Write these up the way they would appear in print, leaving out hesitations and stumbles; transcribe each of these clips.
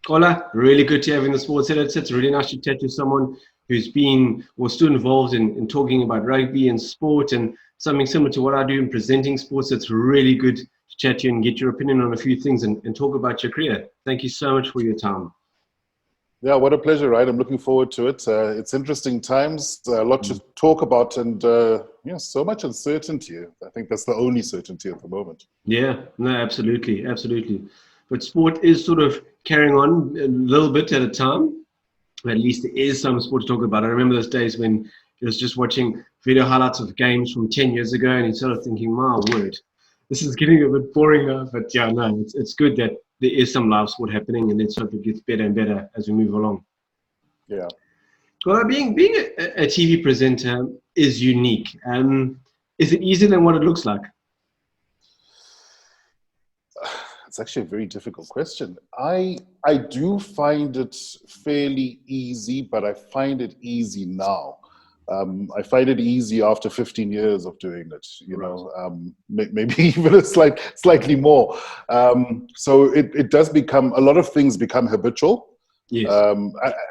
Xola, really good to have in the sports edit. It's really nice to chat to someone who's been or still involved in talking about rugby and sport and something similar to what I do in presenting sports. It's really good to chat to you and get your opinion on a few things and talk about your career. Thank you so much for your time. Yeah, what a pleasure, right? I'm looking forward to it. It's interesting times, a lot to talk about, and yeah, so much uncertainty. I think that's the only certainty at the moment. Yeah, no, absolutely, absolutely. But sport is sort of carrying on a little bit at a time. At least there is some sport to talk about. I remember those days when he was just watching video highlights of games from 10 years ago and he started thinking, my word, this is getting a bit boring now. But yeah, no, it's good that there is some live sport happening and let's hope it gets better and better as we move along. Yeah. Well, being a TV presenter is unique. Is it easier than what it looks like? It's actually a very difficult question. I do find it fairly easy, but I find it easy now. I find it easy after 15 years of doing it, you know, maybe even slightly more. So it does become, a lot of things become habitual. Yes.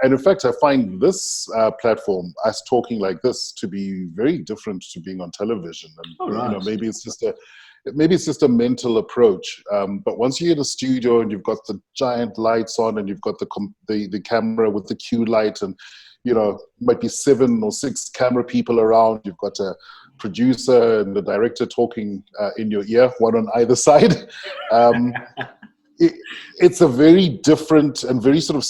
And in fact, I find this platform, us talking like this, to be very different to being on television. And you know, maybe it's just a mental approach. But once you're in a studio and you've got the giant lights on and you've got the camera with the cue light and, you know, might be 7 or 6 camera people around, you've got a producer and the director talking in your ear, one on either side. It's a very different and very sort of,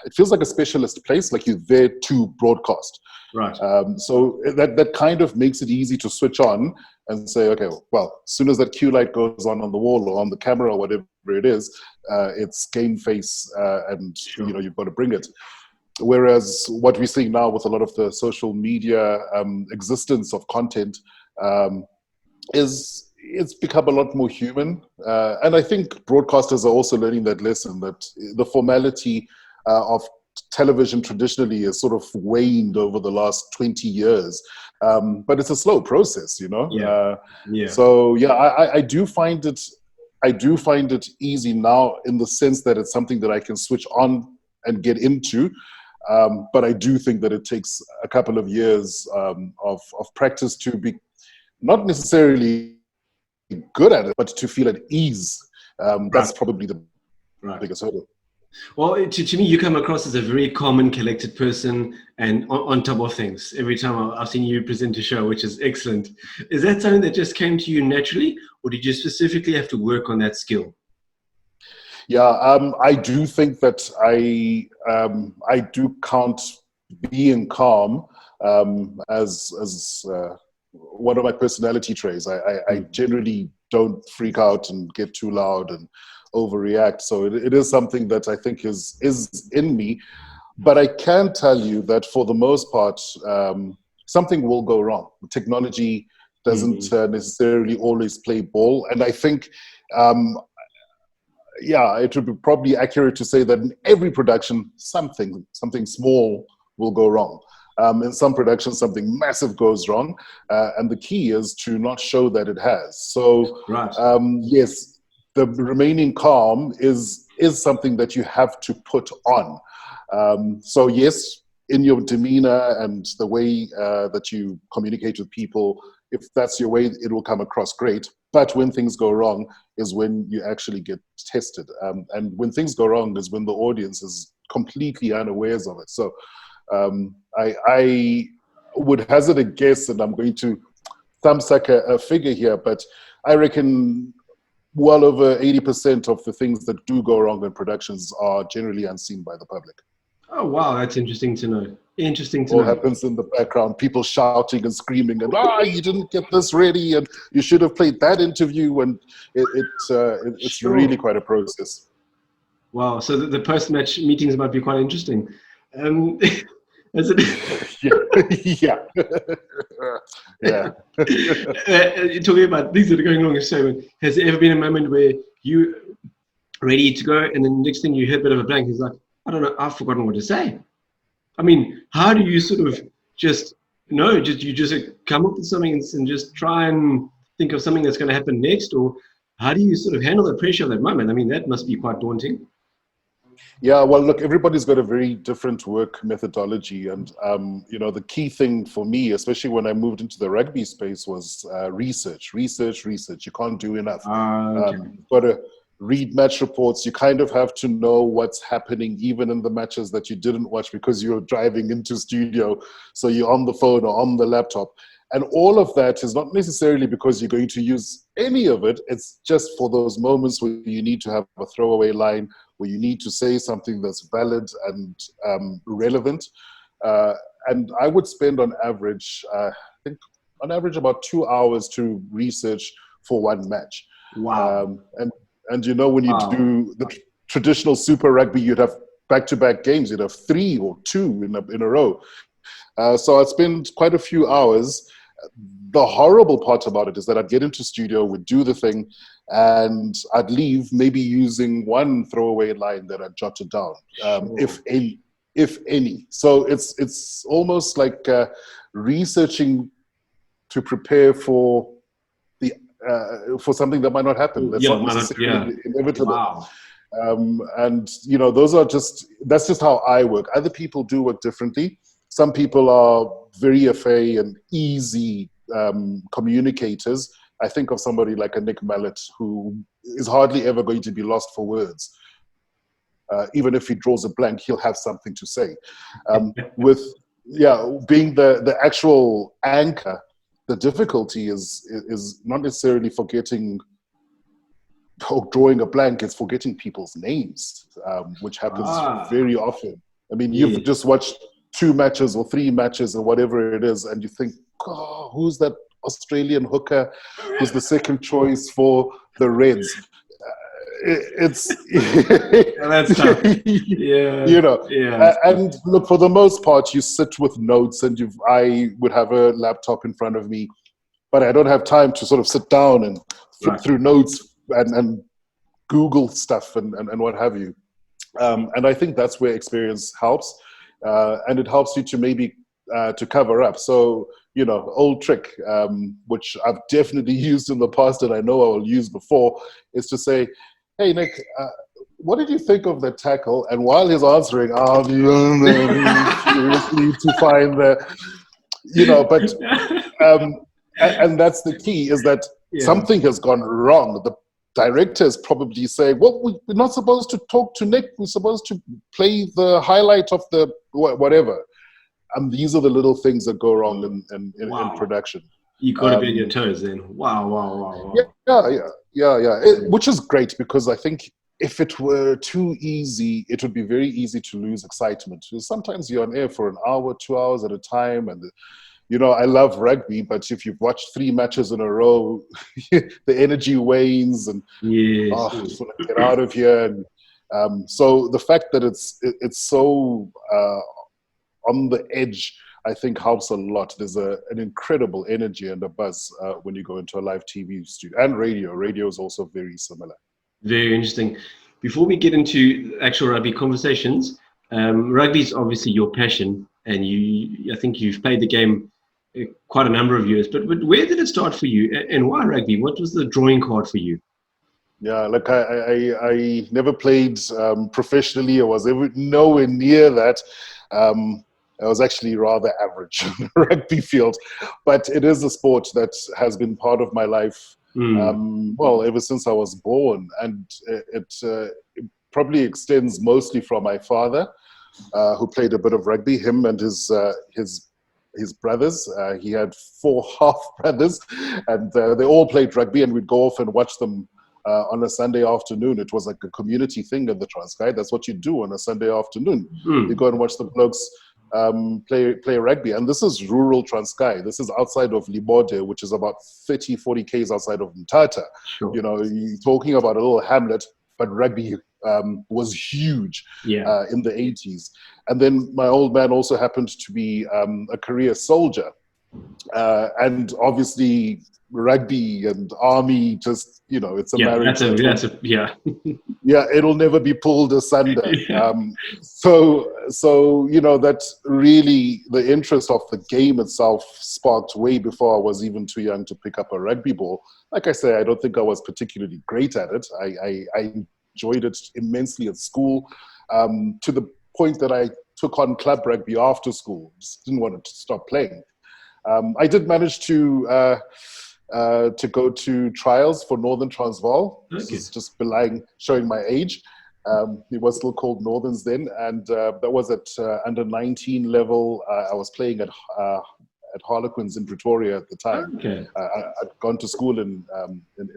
it feels like a specialist place, like you're there to broadcast. Right. So that kind of makes it easy to switch on and say, okay, well, as soon as that cue light goes on the wall or on the camera or whatever it is, it's game face and Sure. you know, you've got to bring it. Whereas what we're seeing now with a lot of the social media existence of content is it's become a lot more human. And I think broadcasters are also learning that lesson, that the formality of television traditionally has sort of waned over the last 20 years. But it's a slow process, you know? Yeah. So yeah, I do find it easy now in the sense that it's something that I can switch on and get into. But I do think that it takes a couple of years of practice to be not necessarily good at it, but to feel at ease. That's probably the biggest hurdle. Well, to me, you come across as a very calm and collected person and on top of things. Every time I've seen you present a show, which is excellent. Is that something that just came to you naturally, or did you specifically have to work on that skill? Yeah, I do think that I do count being calm as one of my personality traits. I generally don't freak out and get too loud and overreact. So it is something that I think is in me. But I can tell you that for the most part, something will go wrong. Technology doesn't necessarily always play ball. And I think, yeah, it would be probably accurate to say that in every production, something small will go wrong. In some productions, something massive goes wrong. And the key is to not show that it has. So, yes, the remaining calm is something that you have to put on. So yes, in your demeanor and the way that you communicate with people, if that's your way, it will come across great. But when things go wrong is when you actually get tested. And when things go wrong is when the audience is completely unawares of it. So I would hazard a guess, and I'm going to thumbsuck a figure here, but I reckon well over 80% of the things that do go wrong in productions are generally unseen by the public. Oh, wow. That's interesting to know. All happens in the background, people shouting and screaming and, you didn't get this ready and you should have played that interview. And it's really quite a process. Wow. So the post-match meetings might be quite interesting. Is it? Yeah. Talking about things that are going wrong, so has there ever been a moment where you ready to go and then the next thing you hit a bit of a blank? He's like, I don't know, I've forgotten what to say. I mean, how do you sort of just come up with something and just try and think of something that's going to happen next? Or how do you sort of handle the pressure of that moment? I mean, that must be quite daunting. Yeah, well, look, everybody's got a very different work methodology. And, the key thing for me, especially when I moved into the rugby space, was research. You can't do enough. Okay. You've got to read match reports. You kind of have to know what's happening, even in the matches that you didn't watch because you're driving into studio. So you're on the phone or on the laptop. And all of that is not necessarily because you're going to use any of it. It's just for those moments where you need to have a throwaway line, where you need to say something that's valid and relevant. And I would spend on average, about 2 hours to research for one match. Wow. And when you do the traditional Super Rugby, you'd have back-to-back games. You'd have 3 or 2 in a row. So I'd spend quite a few hours. The horrible part about it is that I'd get into studio, would do the thing, and I'd leave maybe using one throwaway line that I'd jotted down, if any. So it's almost like researching to prepare for for something that might not happen. That's not necessarily inevitable. Wow. That's just how I work. Other people do work differently. Some people are very effete and easy communicators. I think of somebody like a Nick Mallet, who is hardly ever going to be lost for words. Even if he draws a blank, he'll have something to say. Being the actual anchor, the difficulty is not necessarily forgetting or drawing a blank, it's forgetting people's names, which happens very often. I mean, you've just watched 2 matches or 3 matches or whatever it is, and you think, oh, who's that Australian hooker who's the second choice for the Reds? It's that's tough. And look, for the most part, you sit with notes, and I would have a laptop in front of me, but I don't have time to sort of sit down and flip through notes and Google stuff and what have you. And I think that's where experience helps. And it helps you to maybe to cover up. So, old trick, which I've definitely used in the past and I know I will use before, is to say, hey, Nick, what did you think of the tackle? And while he's answering, I'll be seriously to find and that's the key, is that something has gone wrong. The director is probably saying, well, we're not supposed to talk to Nick. We're supposed to play the highlight of the whatever. And these are the little things that go wrong in production. You got to be on your toes then. Wow. Yeah. Which is great, because I think if it were too easy, it would be very easy to lose excitement. Sometimes you're on air for an hour, 2 hours at a time, and I love rugby, but if you've watched 3 matches in a row, the energy wanes, and I just want to get out of here. And so the fact that it's so on the edge, I think helps a lot. There's an incredible energy and a buzz when you go into a live TV studio, and radio. Radio is also very similar. Very interesting. Before we get into actual rugby conversations, rugby is obviously your passion, and I think you've played the game quite a number of years. But where did it start for you, and why rugby? What was the drawing card for you? Yeah, look, I never played professionally. I was nowhere near that. I was actually rather average on the rugby field, but it is a sport that has been part of my life, ever since I was born. And it probably extends mostly from my father, who played a bit of rugby, him and his brothers. He had 4 half brothers, and they all played rugby, and we'd go off and watch them on a Sunday afternoon. It was like a community thing in the Transkei. That's what you do on a Sunday afternoon. You go and watch the blokes play rugby. And this is rural Transkei. This is outside of Libode, which is about 30-40 k's outside of Mthatha. Sure. You're talking about a little hamlet, but rugby was huge in the 80s. And then my old man also happened to be a career soldier. And obviously rugby and army, just, it's a marriage. It'll never be pulled asunder. So that's really the interest of the game itself sparked way before I was even too young to pick up a rugby ball. Like I say, I don't think I was particularly great at it. I enjoyed it immensely at school. to the point that I took on club rugby after school. Just didn't want to stop playing. I did manage to go to trials for Northern Transvaal. Okay. This is just showing my age. It was still called Northerns then, and that was at under 19 level. I was playing at Harlequins in Pretoria at the time. Okay. I'd gone to school in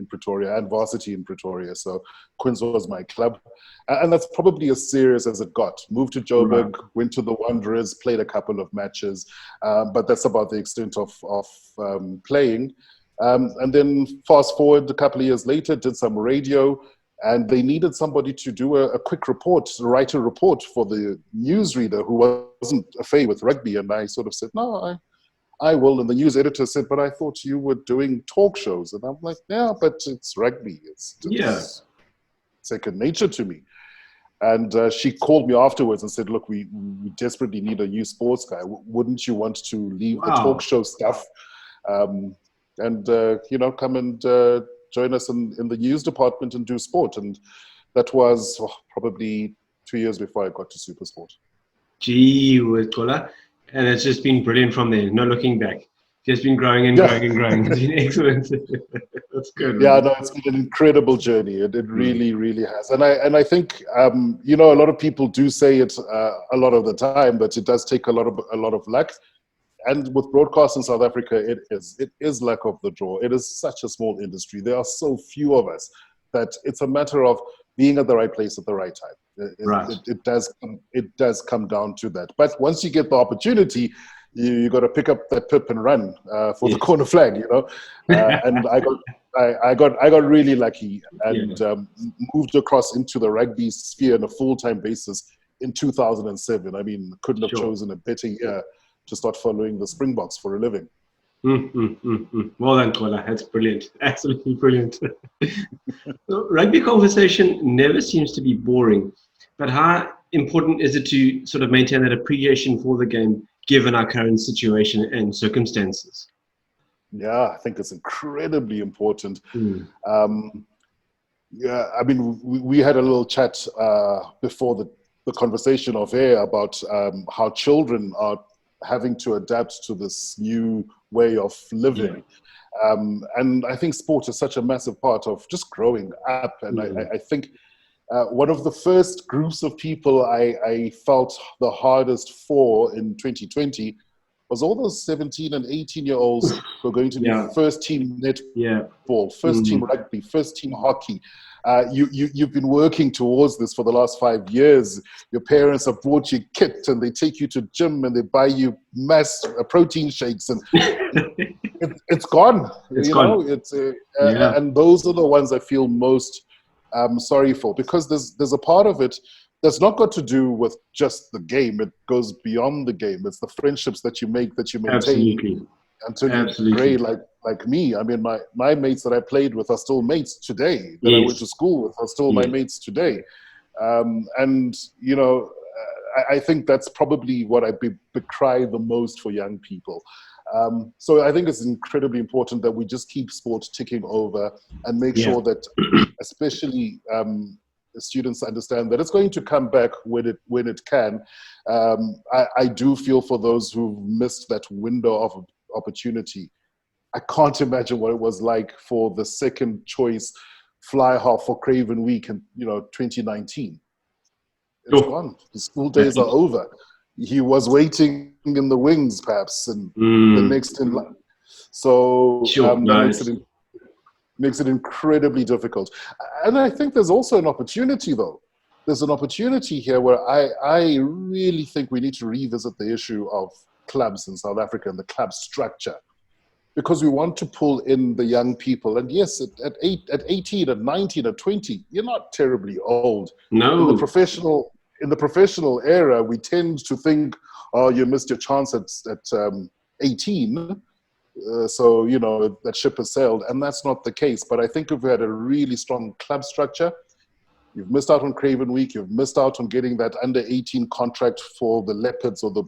Pretoria and varsity in Pretoria, so Quins was my club, and that's probably as serious as it got. Moved to Joburg, went to the Wanderers, played a couple of matches, but that's about the extent of playing. And then fast forward a couple of years later, did some radio, and they needed somebody to do a quick report, write a report for the newsreader who wasn't afraid with rugby, and I sort of said, no, I will. And the news editor said, but I thought you were doing talk shows. And I'm like, yeah, but it's rugby. It's second nature to me. And she called me afterwards and said, look, we desperately need a new sports guy. Wouldn't you want to leave the talk show stuff and come and join us in the news department and do sport? And that was probably 2 years before I got to Supersport. Gee, Xola. And it's just been brilliant from there. No looking back. Just been growing and growing and growing. It's been excellent. That's good. Yeah, no, it's been an incredible journey. It really, really has. And I think a lot of people do say it a lot of the time, but it does take a lot of luck. And with broadcast in South Africa, it is luck of the draw. It is such a small industry. There are so few of us that it's a matter of being at the right place at the right time. It does come down to that. But once you get the opportunity, you got to pick up that pip and run for the corner flag, and I got really lucky and moved across into the rugby sphere on a full-time basis in 2007. I mean, couldn't have chosen a better year to start following the Springboks for a living. Well done, Xola. That's brilliant. Absolutely brilliant. Rugby conversation never seems to be boring, but how important is it to sort of maintain that appreciation for the game given our current situation and circumstances? Yeah, I think it's incredibly important. I mean, we had a little chat before the conversation off air about how children are having to adapt to this new way of living. And I think sport is such a massive part of just growing up. And I think one of the first groups of people I felt the hardest for in 2020 was all those 17 and 18-year-olds who are going to be first team netball, first team rugby, first team hockey. You've been working towards this for the last 5 years. Your parents have bought you kit and they take you to gym and they buy you mass protein shakes, and it's gone. And those are the ones I feel most sorry for, because there's a part of it that's not got to do with just the game. It goes beyond the game. It's the friendships that you make, that you maintain until you're gray like me. I mean, my mates that I played with are still mates today, that I went to school with are still my mates today. I think that's probably what I becry the most for young people. So I think it's incredibly important that we just keep sport ticking over and make sure that especially students understand that it's going to come back when it can. I do feel for those who've missed that window of opportunity. I can't imagine what it was like for the second choice fly half for Craven Week in 2019. It's gone. The school days are over. He was waiting in the wings, perhaps, and the next in line. So that makes it incredibly difficult. And I think there's also an opportunity, though. There's an opportunity here where I really think we need to revisit the issue of clubs in South Africa and the club structure, because we want to pull in the young people. And yes, at 18, at 19, at 20, you're not terribly old. No. In the professional era, we tend to think, oh, you missed your chance at 18. So, that ship has sailed. And that's not the case. But I think if we had a really strong club structure, you've missed out on Craven Week, you've missed out on getting that under 18 contract for the Leopards or the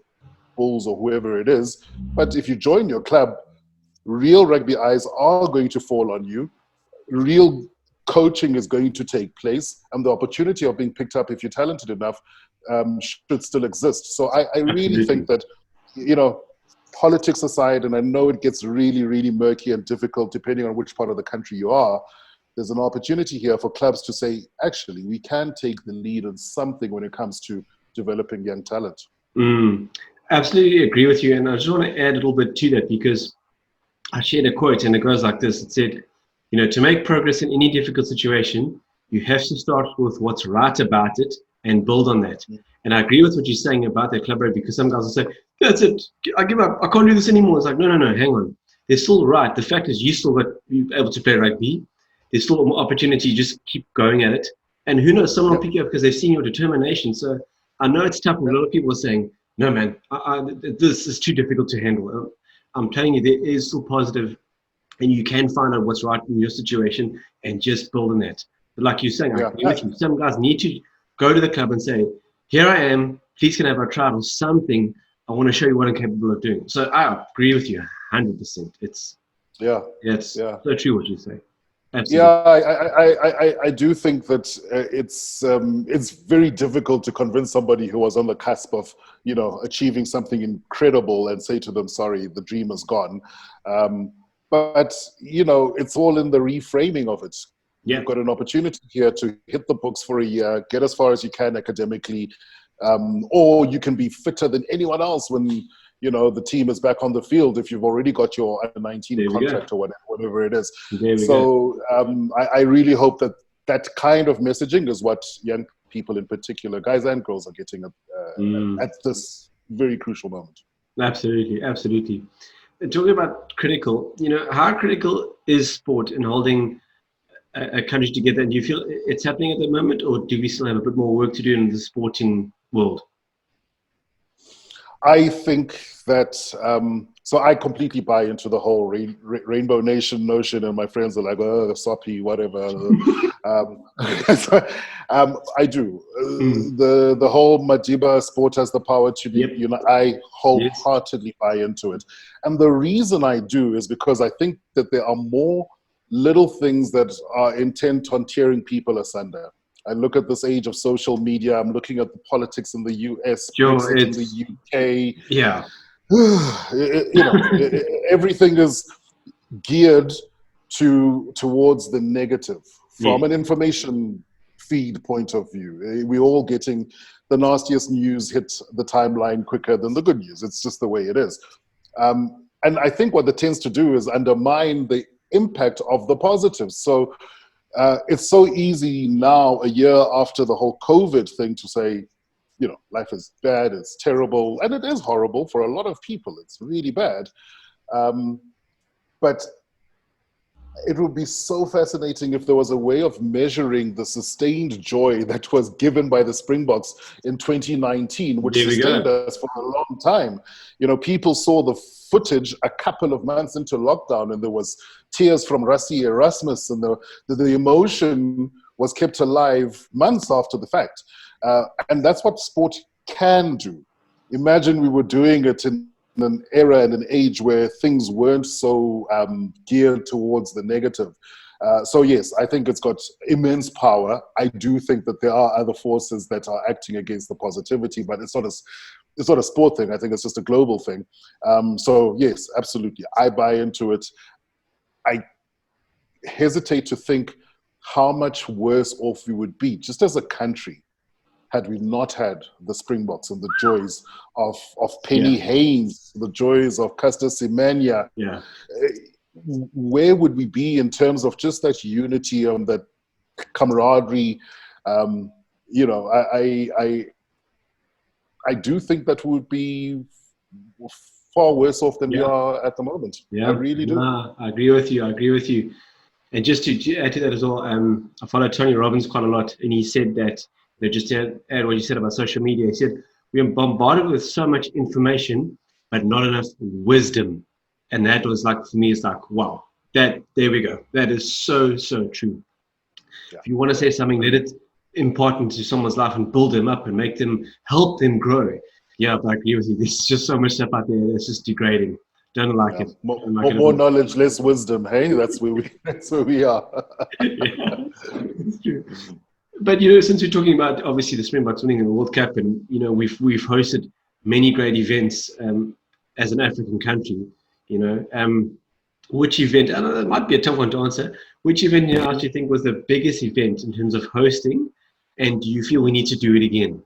Bulls or whoever it is. But if you join your club, real rugby eyes are going to fall on you. Real coaching is going to take place, and the opportunity of being picked up if you're talented enough should still exist. So I really think that, politics aside, and I know it gets really, really murky and difficult depending on which part of the country you are, there's an opportunity here for clubs to say, actually, we can take the lead on something when it comes to developing young talent. Absolutely agree with you. And I just want to add a little bit to that, because I shared a quote and it goes like this. It said, to make progress in any difficult situation, you have to start with what's right about it and build on that. And I agree with what you're saying about that club, because some guys will say, that's it, I give up, I can't do this anymore. It's like, no, hang on. They're still right. The fact is, you're able to play rugby. There's still more opportunity. Just keep going at it. And who knows, someone will pick you up because they've seen your determination. So I know it's tough. A lot of people are saying, no, man, this is too difficult to handle. I'm telling you, there is still positive, and you can find out what's right in your situation and just build on that. But like you're saying, I agree with you. Some guys need to go to the club and say, here I am, please can I have a trial or something? I want to show you what I'm capable of doing. So I agree with you 100%. It's so true what you say. Absolutely. Yeah, I do think that it's very difficult to convince somebody who was on the cusp of achieving something incredible and say to them, sorry, the dream is gone. But it's all in the reframing of it. Yeah. You've got an opportunity here to hit the books for a year, get as far as you can academically, or you can be fitter than anyone else when the team is back on the field if you've already got your under-19 contract or whatever it is. So I really hope that kind of messaging is what young people in particular, guys and girls, are getting at this very crucial moment. Absolutely. And talking about critical, how critical is sport in holding a country together? And do you feel it's happening at the moment, or do we still have a bit more work to do in the sporting world? I think that, so I completely buy into the whole Rainbow Nation notion, and my friends are like, oh, soppy, whatever. I do. The whole Madiba, sport has the power to be, I wholeheartedly buy into it. And the reason I do is because I think that there are more little things that are intent on tearing people asunder. I look at this age of social media. I'm looking at the politics in the US, in the UK. Yeah. Everything is geared towards the negative from an information feed point of view. We're all getting the nastiest news hit the timeline quicker than the good news. It's just the way it is. And I think what that tends to do is undermine the impact of the positives. So it's so easy now, a year after the whole COVID thing, to say, life is bad, it's terrible, and it is horrible for a lot of people. It's really bad. But it would be so fascinating if there was a way of measuring the sustained joy that was given by the Springboks in 2019, which sustained us for a long time. People saw the footage a couple of months into lockdown, and there was tears from Rassie Erasmus, and the emotion was kept alive months after the fact. And that's what sport can do. Imagine we were doing it in an era and an age where things weren't so geared towards the negative. So yes, I think it's got immense power. I do think that there are other forces that are acting against the positivity, but it's not a sport thing. I think it's just a global thing. So yes, absolutely, I buy into it. I hesitate to think how much worse off we would be just as a country had we not had the Springboks and the joys of Penny Haynes, the joys of Caster Semenya. Yeah. Where would we be in terms of just that unity and that camaraderie? I do think that we would be far worse off than we are at the moment. Yeah. I really do. I agree with you. And just to add to that as well, I follow Tony Robbins quite a lot, and he said that, just to add what you said about social media, he said, we are bombarded with so much information, but not enough wisdom. And that was like, for me, it's like, wow, there we go. That is so, so true. Yeah. If you want to say something, let it impart into someone's life and build them up and help them grow. Yeah, but I agree with you. There's just so much stuff out there that's just degrading. Don't like Yeah. it. Don't like it at More all. knowledge, less wisdom. Hey, that's where we that's where we are. Yeah, it's true. But since we're talking about obviously the Springboks winning the World Cup, and we've hosted many great events as an African country. Which event? I don't know, it might be a tough one to answer. Which event do you actually think was the biggest event in terms of hosting, and do you feel we need to do it again?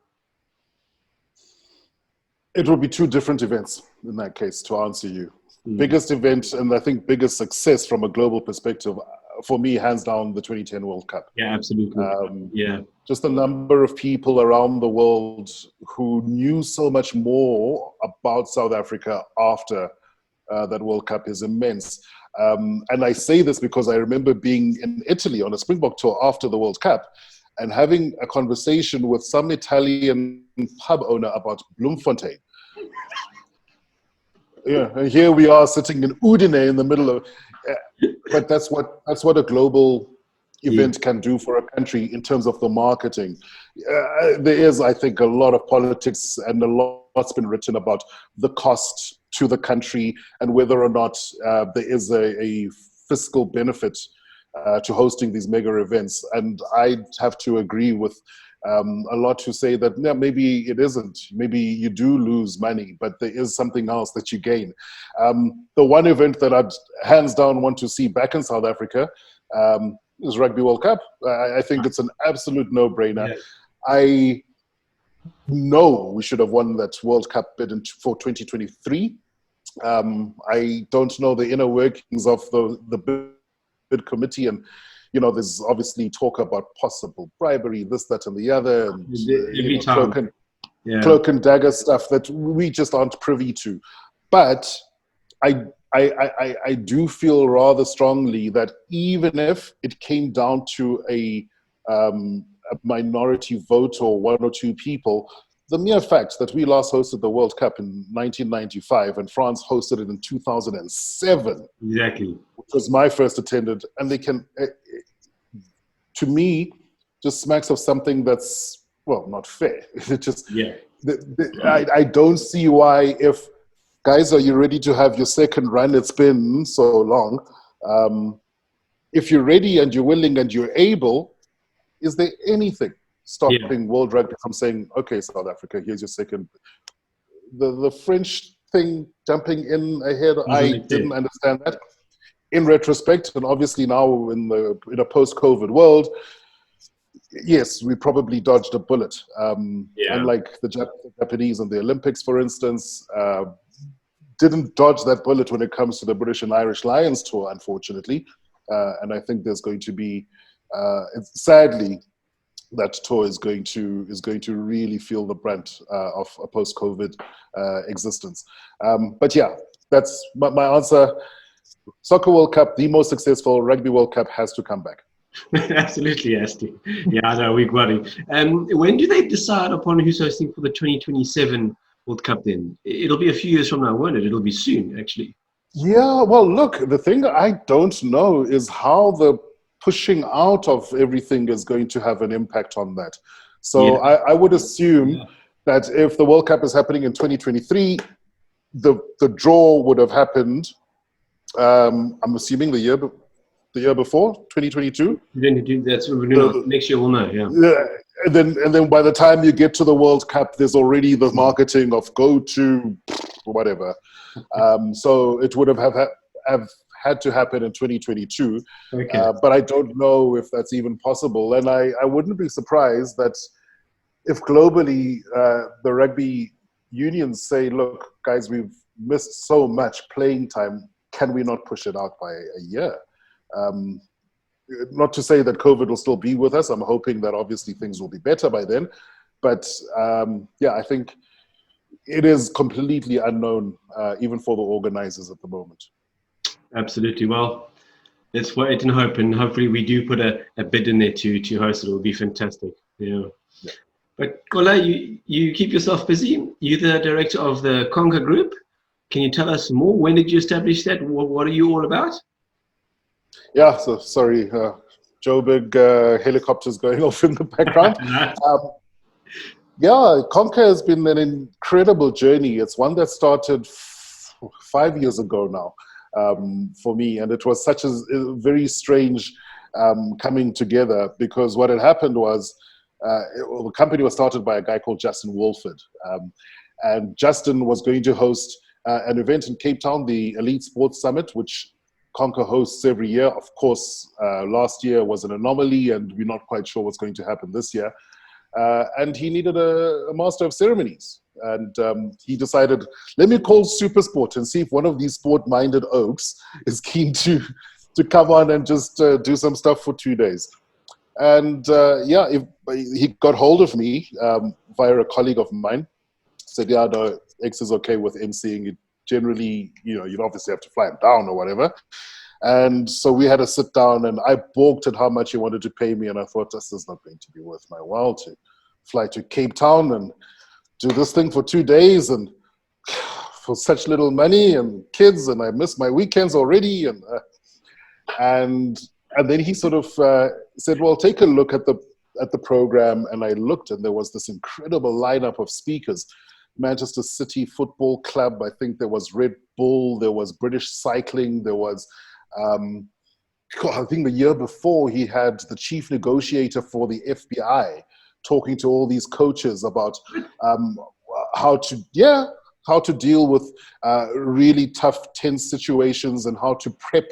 It will be two different events in that case, to answer you. Mm. Biggest event, and I think biggest success from a global perspective, for me, hands down, the 2010 World Cup. Yeah, absolutely. Just the number of people around the world who knew so much more about South Africa after that World Cup is immense. And I say this because I remember being in Italy on a Springbok tour after the World Cup and having a conversation with some Italian pub owner about Bloemfontein. Yeah, and here we are sitting in Udine in the middle of, but that's what a global event can do for a country in terms of the marketing. There is, I think, a lot of politics and a lot's been written about the cost to the country and whether or not there is a fiscal benefit to hosting these mega events. And I'd have to agree with a lot to say that maybe it isn't. Maybe you do lose money, but there is something else that you gain. The one event that I'd hands down want to see back in South Africa is Rugby World Cup. I think it's an absolute no-brainer. Yeah. I know we should have won that World Cup bid for 2023. I don't know the inner workings of the bid committee, and there's obviously talk about possible bribery, this, that, and the other, and cloak and dagger stuff that we just aren't privy to. But I do feel rather strongly that even if it came down to a minority vote or one or two people, the mere fact that we last hosted the World Cup in 1995 and France hosted it in 2007, exactly, which was my first attended, and they can, to me, just smacks of something that's, well, not fair. It just, I don't see why, if guys, are you ready to have your second run? It's been so long. If you're ready and you're willing and you're able, is there anything stopping World Rugby from saying, okay, South Africa, here's your second? The French thing jumping in ahead, I didn't understand that. In retrospect, and obviously now in a post-COVID world, yes, we probably dodged a bullet. Unlike the Japanese in the Olympics, for instance, didn't dodge that bullet when it comes to the British and Irish Lions tour, unfortunately. And I think there's going to be, sadly, that tour is going to really feel the brunt of a post-COVID existence. But yeah, that's my answer. Soccer World Cup, the most successful. Rugby World Cup has to come back. Absolutely has to. Yeah, I know, we got it. When do they decide upon who's hosting for the 2027 World Cup then? It'll be a few years from now, won't it? It'll be soon, actually. Yeah, well, look, the thing I don't know is how the pushing out of everything is going to have an impact on that. So I would assume that if the World Cup is happening in 2023, the draw would have happened, I'm assuming the year before, 2022. That's what we're doing. Next year we'll know, And then by the time you get to the World Cup, there's already the marketing of go to whatever. So it would have had to happen in 2022. Okay. But I don't know if that's even possible. And I wouldn't be surprised that if globally the rugby unions say, look, guys, we've missed so much playing time, can we not push it out by a year? Not to say that COVID will still be with us. I'm hoping that obviously things will be better by then. But I think it is completely unknown, even for the organizers at the moment. Absolutely. Well, let's wait and hope, and hopefully we do put a bid in there to host it. It will be fantastic. Yeah. But Xola, you keep yourself busy. You're the director of the Conqa Group. Can you tell us more? When did you establish that? What are you all about? Yeah, so sorry, Joburg helicopters going off in the background. Conqa has been an incredible journey. It's one that started 5 years ago now, for me. And it was such a very strange coming together, because what had happened was the company was started by a guy called Justin Wolford. And Justin was going to host an event in Cape Town, the Elite Sports Summit, which Conqa hosts every year. Of course, last year was an anomaly, and we're not quite sure what's going to happen this year. And he needed a master of ceremonies. And he decided, let me call Supersport and see if one of these sport-minded oaks is keen to come on and just do some stuff for 2 days. And he got hold of me via a colleague of mine. Said, yeah, no, X is okay with emceeing it. Generally, you'd obviously have to fly him down or whatever. And so we had a sit down, and I balked at how much he wanted to pay me. And I thought, this is not going to be worth my while to fly to Cape Town and do this thing for 2 days, and for such little money and kids, and I miss my weekends already. And then he sort of said, well, take a look at the program. And I looked, and there was this incredible lineup of speakers. Manchester City Football Club, I think there was Red Bull, there was British Cycling, there was, I think the year before he had the chief negotiator for the FBI talking to all these coaches about how to deal with really tough, tense situations, and how to prep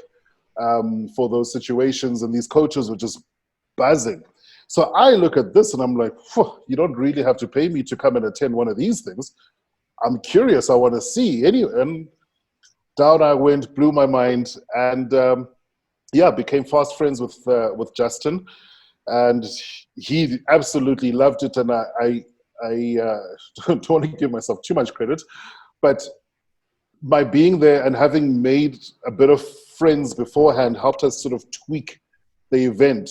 for those situations. And these coaches were just buzzing. So I look at this and I'm like, you don't really have to pay me to come and attend one of these things. I'm curious. I want to see. Anyway, and down I went, blew my mind, and became fast friends with Justin. And he absolutely loved it. And I don't want to give myself too much credit, but by being there and having made a bit of friends beforehand helped us sort of tweak the event.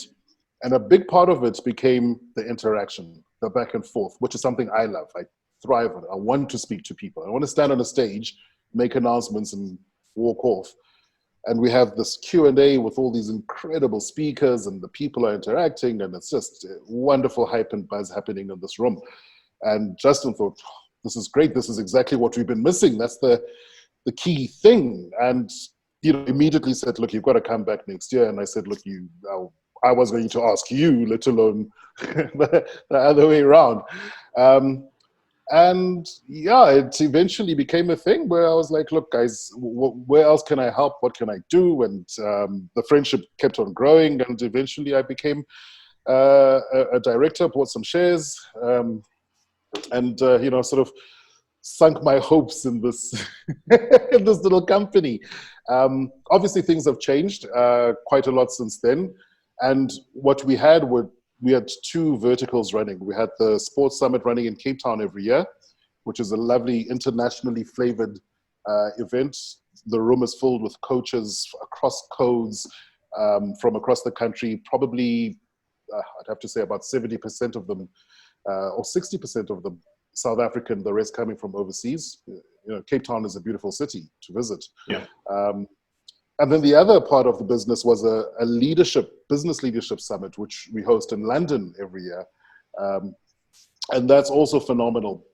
And a big part of it became the interaction, the back and forth, which is something I love. I thrive on it. I want to speak to people. I want to stand on a stage, make announcements, and walk off. And we have this Q&A with all these incredible speakers, and the people are interacting, and it's just wonderful hype and buzz happening in this room. And Justin thought, this is great. This is exactly what we've been missing. That's the key thing. And immediately said, look, you've got to come back next year. And I said, look, I was going to ask you, let alone the other way around. It eventually became a thing where I was like, look, guys, where else can I help? What can I do? And the friendship kept on growing. And eventually I became a director, bought some shares, and sort of sunk my hopes in this, in this little company. Obviously, things have changed quite a lot since then. And what we had two verticals running. We had the Sports Summit running in Cape Town every year, which is a lovely internationally flavored event. The room is filled with coaches across codes from across the country. Probably, I'd have to say about 70% of them, or 60% of them, South African, the rest coming from overseas. Cape Town is a beautiful city to visit. Yeah. And then the other part of the business was a business leadership summit, which we host in London every year. And that's also phenomenal.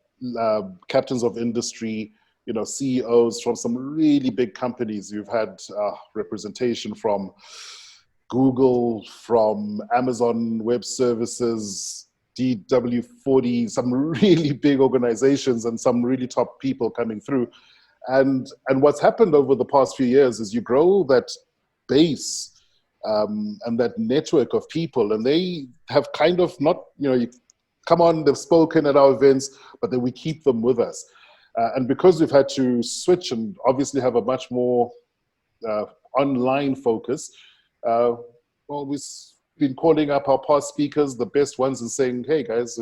Captains of industry, CEOs from some really big companies. You've had representation from Google, from Amazon Web Services, DW40, some really big organizations, and some really top people coming through. And what's happened over the past few years is you grow that base and that network of people, and they have kind of not, you come on, they've spoken at our events, but then we keep them with us. And because we've had to switch and obviously have a much more online focus, we've been calling up our past speakers, the best ones, and saying, hey guys,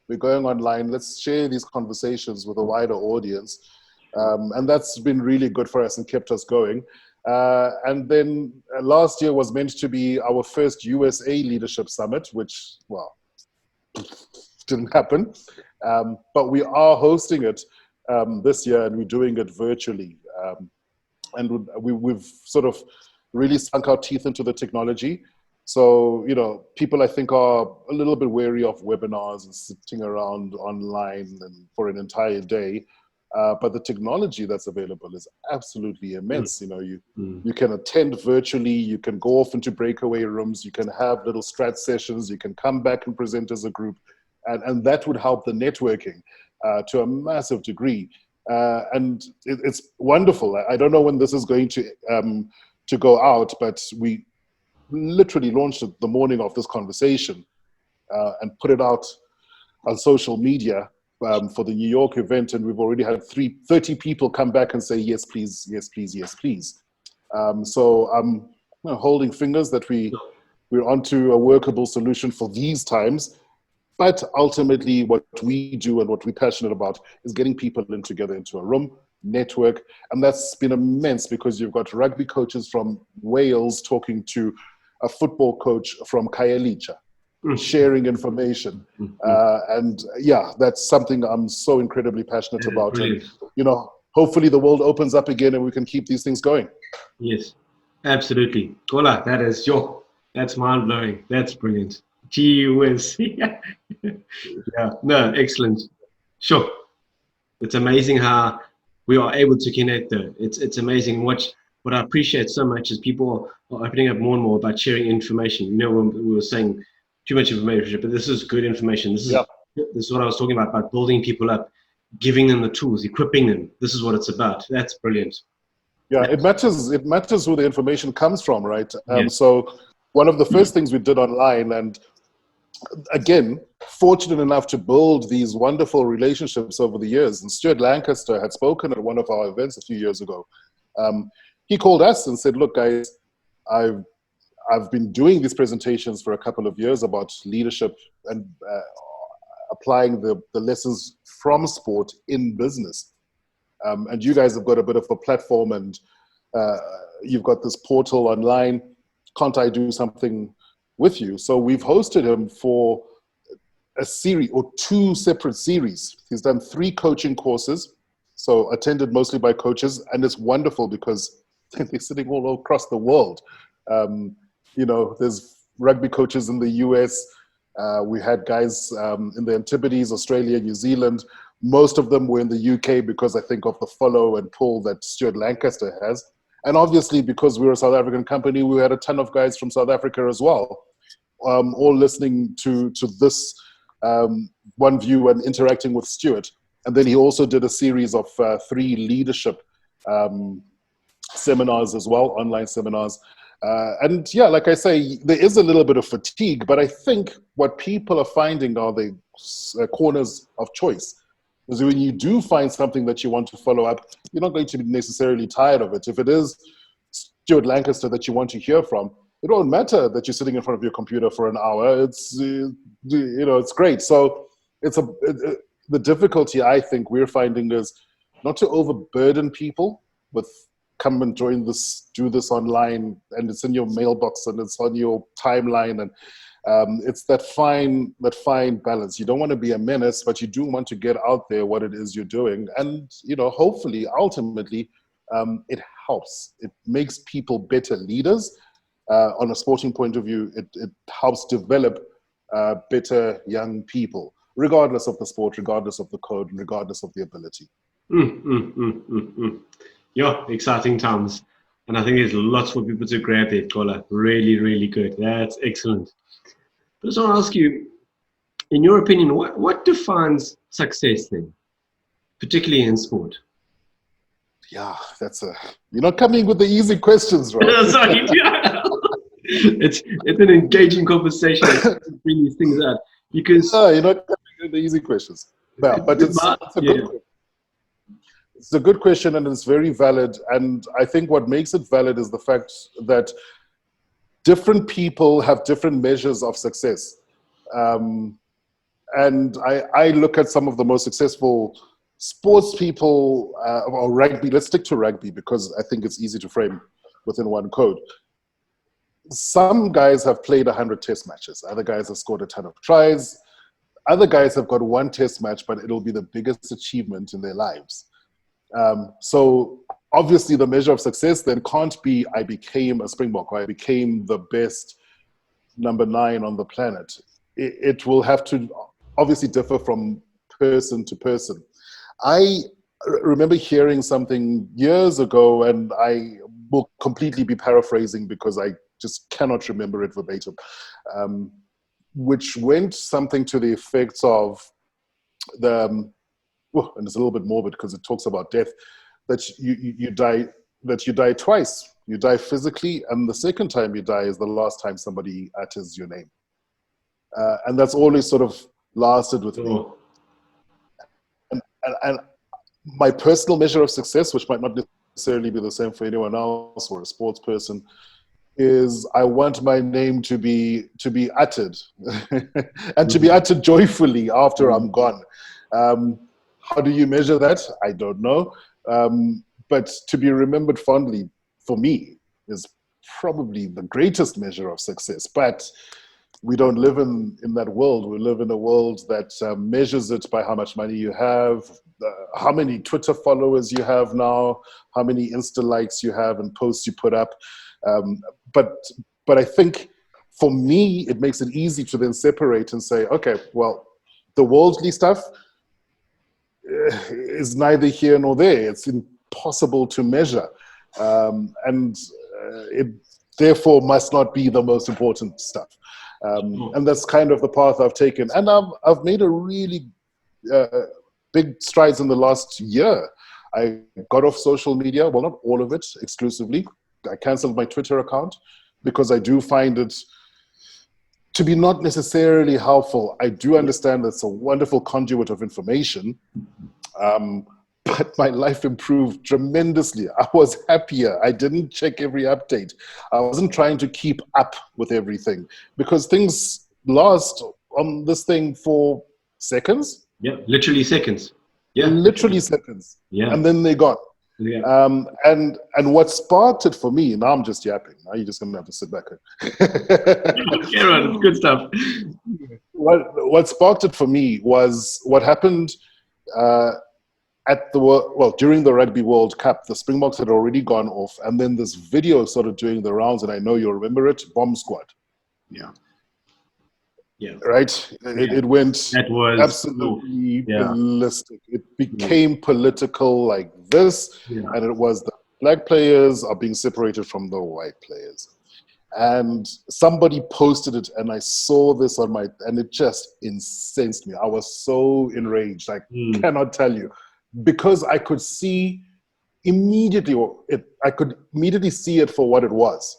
we're going online, let's share these conversations with a wider audience. And that's been really good for us and kept us going. And then last year was meant to be our first USA Leadership Summit, which, well, didn't happen. But we are hosting it this year, and we're doing it virtually. And we've sort of really sunk our teeth into the technology. So, people I think are a little bit wary of webinars and sitting around online and for an entire day. But the technology that's available is absolutely immense. You know, you can attend virtually, you can go off into breakaway rooms, you can have little strat sessions, you can come back and present as a group, and that would help the networking to a massive degree. And it's wonderful. I don't know when this is going to go out, but we literally launched it the morning of this conversation and put it out on social media for the New York event, and we've already had 30 people come back and say, yes, please, yes, please, yes, please. So I'm holding fingers that we're onto a workable solution for these times. But ultimately, what we do and what we're passionate about is getting people together into a room, network, and that's been immense because you've got rugby coaches from Wales talking to a football coach from Khayelitsha, sharing information. And yeah, that's something I'm so incredibly passionate about. And, you know, hopefully the world opens up again and we can keep these things going. Yes, absolutely. Xola, that's mind blowing. That's brilliant. Gee whiz. Yeah, no, excellent. Sure. It's amazing how we are able to connect though. It's amazing. What I appreciate so much is people are opening up more and more about sharing information. You know, when we were saying too much information, but this is good information. This is what I was talking about building people up, giving them the tools, equipping them. This is what it's about. That's brilliant. Yeah, it matters who the information comes from, right? So one of the first things we did online, and again, fortunate enough to build these wonderful relationships over the years. And Stuart Lancaster had spoken at one of our events a few years ago. He called us and said, look, guys, I've been doing these presentations for a couple of years about leadership and applying the lessons from sport in business. And you guys have got a bit of a platform and you've got this portal online. Can't I do something with you? So we've hosted him for a series or 2 separate series. He's done 3 coaching courses, so attended mostly by coaches, and it's wonderful because they're sitting all across the world. You know, there's rugby coaches in the US. We had guys in the Antipodes, Australia, New Zealand. Most of them were in the UK because I think of the follow and pull that Stuart Lancaster has. And obviously, because we're a South African company, we had a ton of guys from South Africa as well, all listening to this one view and interacting with Stuart. And then he also did a series of 3 leadership seminars as well, online seminars. And yeah, like I say, there is a little bit of fatigue, but I think what people are finding are the corners of choice. Because when you do find something that you want to follow up, you're not going to be necessarily tired of it. If it is Stuart Lancaster that you want to hear from, it won't matter that you're sitting in front of your computer for an hour. It's, you know, it's great. So it's the difficulty I think we're finding is not to overburden people with come and join this, do this online, and it's in your mailbox and it's on your timeline, and it's that fine balance. You don't want to be a menace, but you do want to get out there what it is you're doing, and you know, hopefully, ultimately, it helps. It makes people better leaders. On a sporting point of view, it helps develop better young people, regardless of the sport, regardless of the code, and regardless of the ability. Yeah, exciting times. And I think there's lots for people to grab there, Xola. Really, really good. That's excellent. But I just want to ask you, in your opinion, what defines success then, particularly in sport? Yeah, you're not coming with the easy questions, right? Sorry. It's an engaging conversation to bring these things out. Because you're not coming with the easy questions. Yeah, but it's a good question. It's a good question and it's very valid. And I think what makes it valid is the fact that different people have different measures of success. And I look at some of the most successful sports people, or rugby. Let's stick to rugby because I think it's easy to frame within one code. Some guys have played 100 test matches. Other guys have scored a ton of tries. Other guys have got 1 test match, but it'll be the biggest achievement in their lives. So obviously the measure of success then can't be I became a Springbok or I became the best number 9 on the planet. It will have to obviously differ from person to person. I remember hearing something years ago, and I will completely be paraphrasing because I just cannot remember it verbatim, which went something to the effects of and it's a little bit morbid because it talks about death, that you die twice. You die physically, and the second time you die is the last time somebody utters your name. And that's always sort of lasted with me. And my personal measure of success, which might not necessarily be the same for anyone else or a sports person, is I want my name to be uttered and to be uttered joyfully after I'm gone. How do you measure that? I don't know. But to be remembered fondly, for me, is probably the greatest measure of success. But we don't live in that world. We live in a world that measures it by how much money you have, how many Twitter followers you have now, how many Insta likes you have and posts you put up. But I think for me, it makes it easy to then separate and say, okay, well, the worldly stuff is neither here nor there. It's impossible to measure. And it therefore must not be the most important stuff. And that's kind of the path I've taken. And I've made a really big strides in the last year. I got off social media, well, not all of it exclusively. I canceled my Twitter account because I do find it to be not necessarily helpful. I do understand it's a wonderful conduit of information, but my life improved tremendously. I was happier. I didn't check every update. I wasn't trying to keep up with everything because things last on this thing for seconds. Yeah, literally seconds. Yeah, literally seconds. Yeah, and then they're gone. Yeah. And what sparked it for me, now I'm just yapping. Now you're just going to have to sit back. Yeah, it's good stuff. What sparked it for me was what happened during the Rugby World Cup. The Springboks had already gone off, and then this video started doing the rounds, and I know you'll remember it, Bomb Squad. Yeah. Yeah. Right? It went that was absolutely ballistic. It became political like this, and it was the black players are being separated from the white players. And somebody posted it, and I saw this and it just incensed me. I was so enraged, I cannot tell you. Because I could see immediately, I could immediately see it for what it was.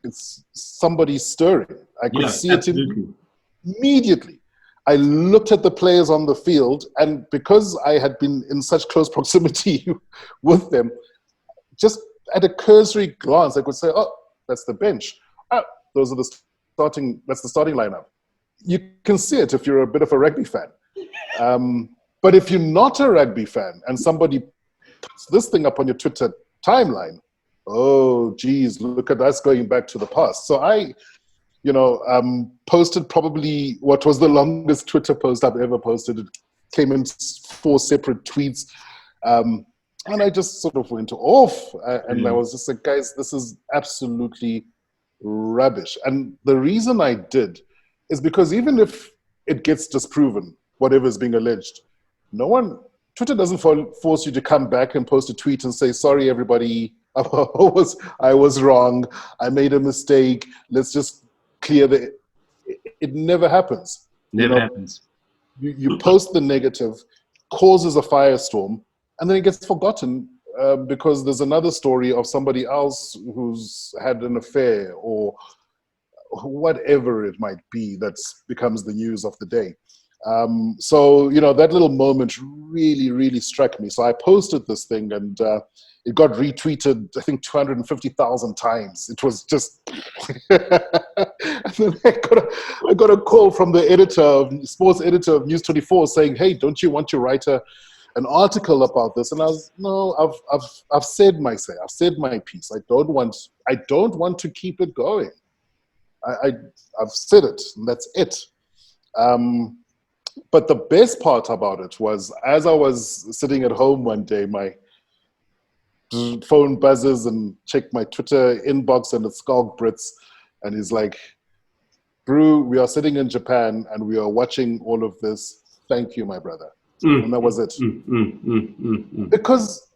It's somebody stirring. I could see absolutely. It immediately. I looked at the players on the field, and because I had been in such close proximity with them, just at a cursory glance, I could say, "Oh, that's the bench. Those are that's the starting lineup." You can see it if you're a bit of a rugby fan. But if you're not a rugby fan and somebody puts this thing up on your Twitter timeline, oh, geez, look at us going back to the past. So I, posted probably what was the longest Twitter post I've ever posted. It came in 4 separate tweets. And I just sort of went off. And I was just like, guys, this is absolutely rubbish. And the reason I did is because even if it gets disproven, whatever is being alleged, Twitter doesn't force you to come back and post a tweet and say, sorry, everybody, I was wrong. I made a mistake. Let's just clear it never happens. Never happens. You post the negative, causes a firestorm, and then it gets forgotten because there's another story of somebody else who's had an affair or whatever it might be that becomes the news of the day. So that little moment really, really struck me. So I posted this thing, and it got retweeted, I think, 250,000 times. It was just... And then I got a call from the sports editor of News 24 saying, hey, don't you want to write an article about this? And I was, no, I've said my say. I've said my piece. I don't want to keep it going. I've said it, and that's it. But the best part about it was, as I was sitting at home one day, my phone buzzes and check my Twitter inbox, and it's Skalk Brits, and he's like, Brew, we are sitting in Japan and we are watching all of this. Thank you, my brother. And that was it. Because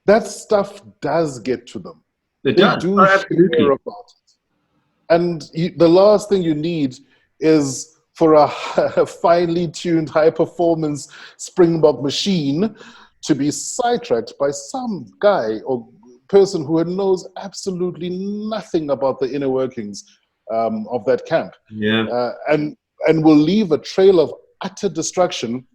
that stuff does get to them. It They does. do Oh, absolutely. hear about it. And the last thing you need is for a finely tuned, high performance Springbok machine to be sidetracked by some guy or person who knows absolutely nothing about the inner workings of that camp. Yeah. And will leave a trail of utter destruction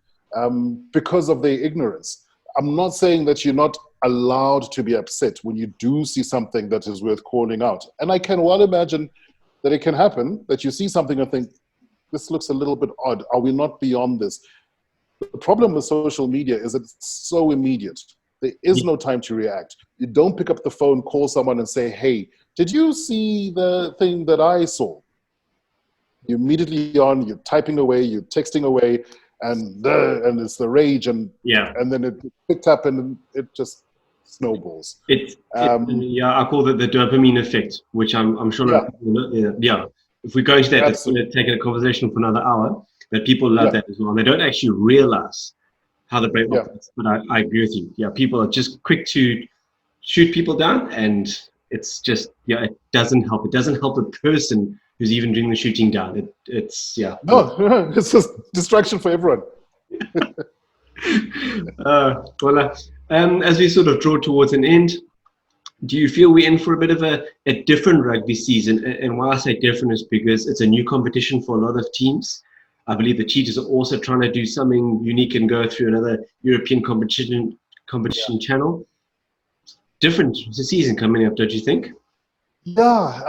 because of their ignorance. I'm not saying that you're not allowed to be upset when you do see something that is worth calling out. And I can well imagine that it can happen, that you see something and think, this looks a little bit odd. Are we not beyond this? The problem with social media is that it's so immediate. There is no time to react. You don't pick up the phone, call someone and say, hey, did you see the thing that I saw? You're immediately on, you're typing away, you're texting away, and it's the rage, and then it picked up and it just snowballs. I call it the dopamine effect, which I'm sure. If we go into that, it's going to take a conversation for another hour. But people love that as well. And they don't actually realize how the brain operates. But I agree with you. Yeah, people are just quick to shoot people down, and it's just it doesn't help. It doesn't help the person who's even doing the shooting down. It's just distraction for everyone. As we sort of draw towards an end, do you feel we're in for a bit of a different rugby season? And why I say different is because it's a new competition for a lot of teams. I believe the Cheetahs are also trying to do something unique and go through another European competition channel. Different season coming up, don't you think? Yeah,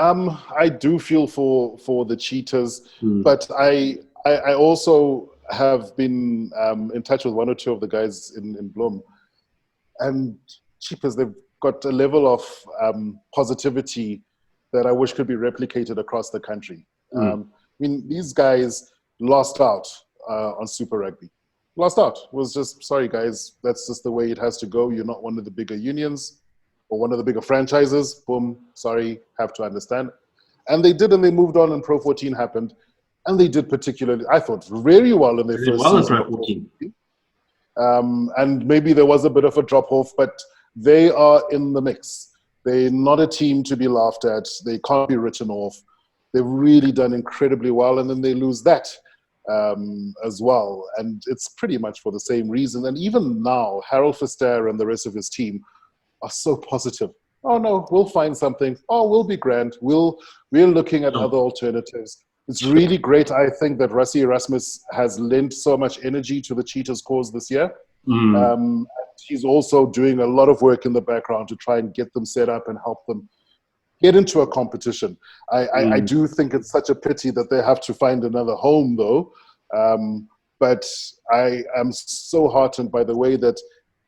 I do feel for the Cheetahs, but I also have been in touch with one or two of the guys in Bloem, and Cheetahs, they've got a level of positivity that I wish could be replicated across the country. I mean, these guys lost out on Super Rugby. Lost out. Was just, sorry guys, that's just the way it has to go. You're not one of the bigger unions or one of the bigger franchises. Boom, sorry, have to understand. And they did, and they moved on, and Pro 14 happened. And they did particularly, I thought, very well in their first season of Pro 14. And maybe there was a bit of a drop-off, but they are in the mix. They're not a team to be laughed at. They can't be written off. They've really done incredibly well, and then they lose that as well. And it's pretty much for the same reason. And even now, Harold Verster and the rest of his team are so positive. Oh, no, we'll find something. Oh, we'll be grand. We're looking at other alternatives. It's really great, I think, that Rassie Erasmus has lent so much energy to the Cheetahs cause this year. He's also doing a lot of work in the background to try and get them set up and help them get into a competition. I do think it's such a pity that they have to find another home, though. But I am so heartened by the way that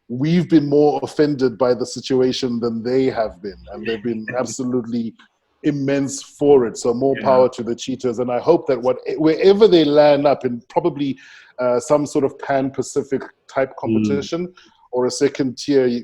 we've been more offended by the situation than they have been. And they've been absolutely immense for it. So more power to the Cheetahs. And I hope that wherever they land up in probably some sort of Pan-Pacific type competition or a second tier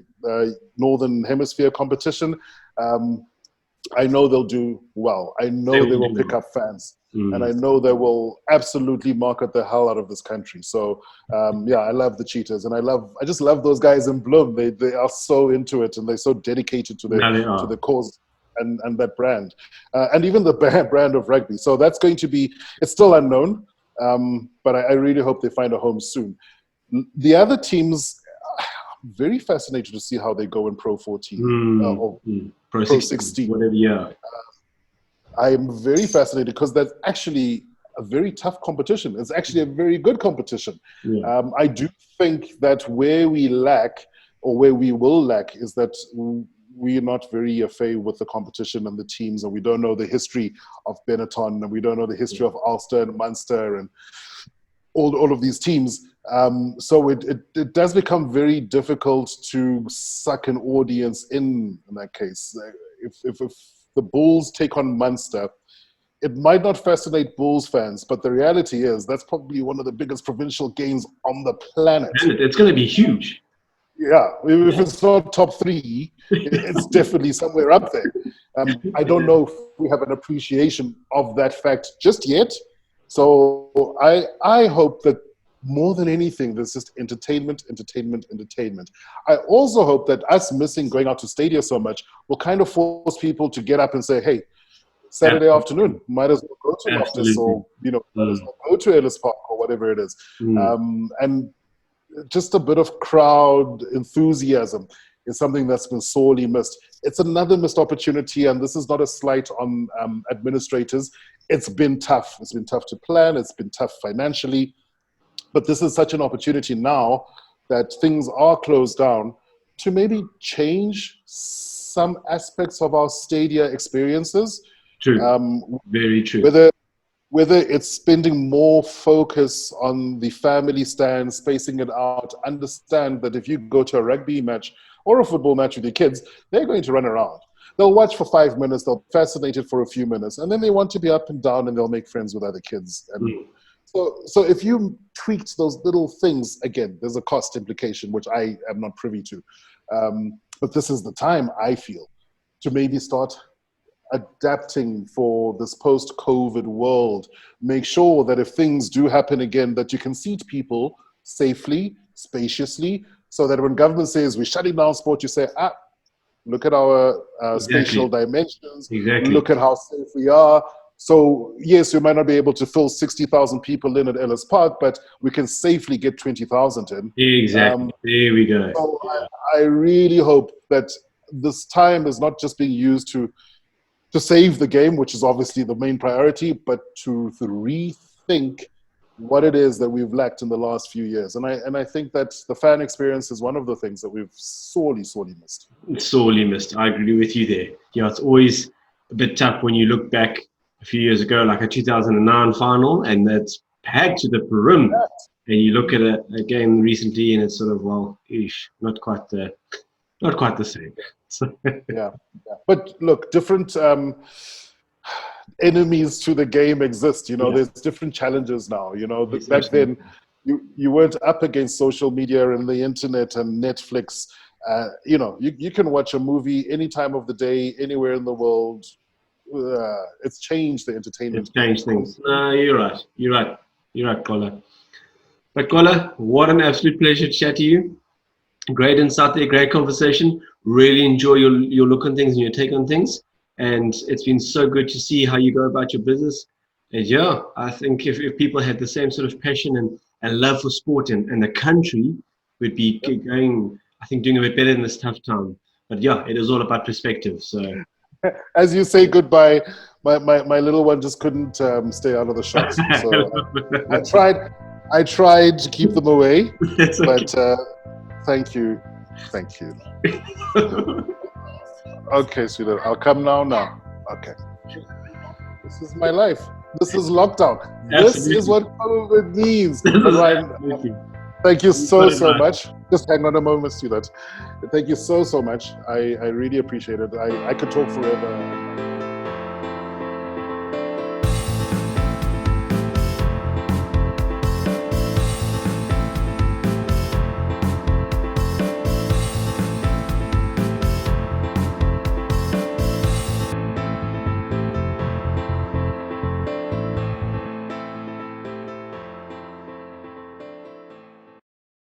Northern Hemisphere competition, I know they'll do well. I know they will pick up fans. And I know they will absolutely market the hell out of this country. So, I love the Cheetahs. And I just love those guys in Bloem. They are so into it, and they're so dedicated to the cause and that brand. And even the brand of rugby. So that's going to be, it's still unknown. But I really hope they find a home soon. The other teams, I'm very fascinated to see how they go in Pro 14 or Pro 16. Whatever, I'm very fascinated because that's actually a very tough competition. It's actually a very good competition. I do think that where we lack, or where we will lack, is that we're not very au fait with the competition and the teams, and we don't know the history of Benetton, and we don't know the history of Ulster and Munster and all of these teams. So it does become very difficult to suck an audience in that case. If the Bulls take on Munster, it might not fascinate Bulls fans, but the reality is that's probably one of the biggest provincial games on the planet. It's going to be huge. Yeah, if it's not top three, it's definitely somewhere up there. I don't know if we have an appreciation of that fact just yet. So I hope that more than anything, there's just entertainment, entertainment, entertainment. I also hope that us missing going out to stadia so much will kind of force people to get up and say, hey, Saturday afternoon, might as well go to Loftus, or, you know, might as well go to Ellis Park or whatever it is. And just a bit of crowd enthusiasm is something that's been sorely missed. It's another missed opportunity, and this is not a slight on administrators. It's been tough. It's been tough to plan. It's been tough financially. But this is such an opportunity now that things are closed down to maybe change some aspects of our stadia experiences. True. Very true. Whether it's spending more focus on the family stand, spacing it out, understand that if you go to a rugby match or a football match with your kids, they're going to run around. They'll watch for 5 minutes, they'll be fascinated for a few minutes, and then they want to be up and down and they'll make friends with other kids. And so if you tweaked those little things, again, there's a cost implication, which I am not privy to. But this is the time, I feel, to maybe start adapting for this post-COVID world. Make sure that if things do happen again, that you can seat people safely, spaciously, so that when government says we're shutting down sport, you say, look at our spatial dimensions, look at how safe we are. So yes, we might not be able to fill 60,000 people in at Ellis Park, but we can safely get 20,000 in. Exactly. There we go. So I really hope that this time is not just being used to save the game, which is obviously the main priority, but to rethink what it is that we've lacked in the last few years. And I think that the fan experience is one of the things that we've sorely missed. Sorely missed. I agree with you there. Yeah, it's always a bit tough when you look back a few years ago, like a 2009 final, and that's packed to the brim. And you look at it again recently, and it's sort of, well, not quite the same. So. Yeah. But look, different enemies to the game exist. You know, there's different challenges now. You know, back then, you weren't up against social media and the internet and Netflix. You know, you can watch a movie any time of the day, anywhere in the world. It's changed the entertainment. It's changed things. No, you're right, Xola. But Xola, what an absolute pleasure to chat to you. Great insight there, great conversation. Really enjoy your look on things and your take on things. And it's been so good to see how you go about your business. And yeah, I think if people had the same sort of passion and love for sport and the country, would be going, I think, doing a bit better in this tough time. But yeah, it is all about perspective. So, as you say goodbye, my little one just couldn't stay out of the shots. So I tried to keep them away, but thank you. Okay, sweetheart, I'll come now. Okay. This is my life. This is lockdown. Absolutely. This is what COVID means. Thank you so much. Just hang on a moment, sweetheart. Thank you so much. I really appreciate it. I could talk forever.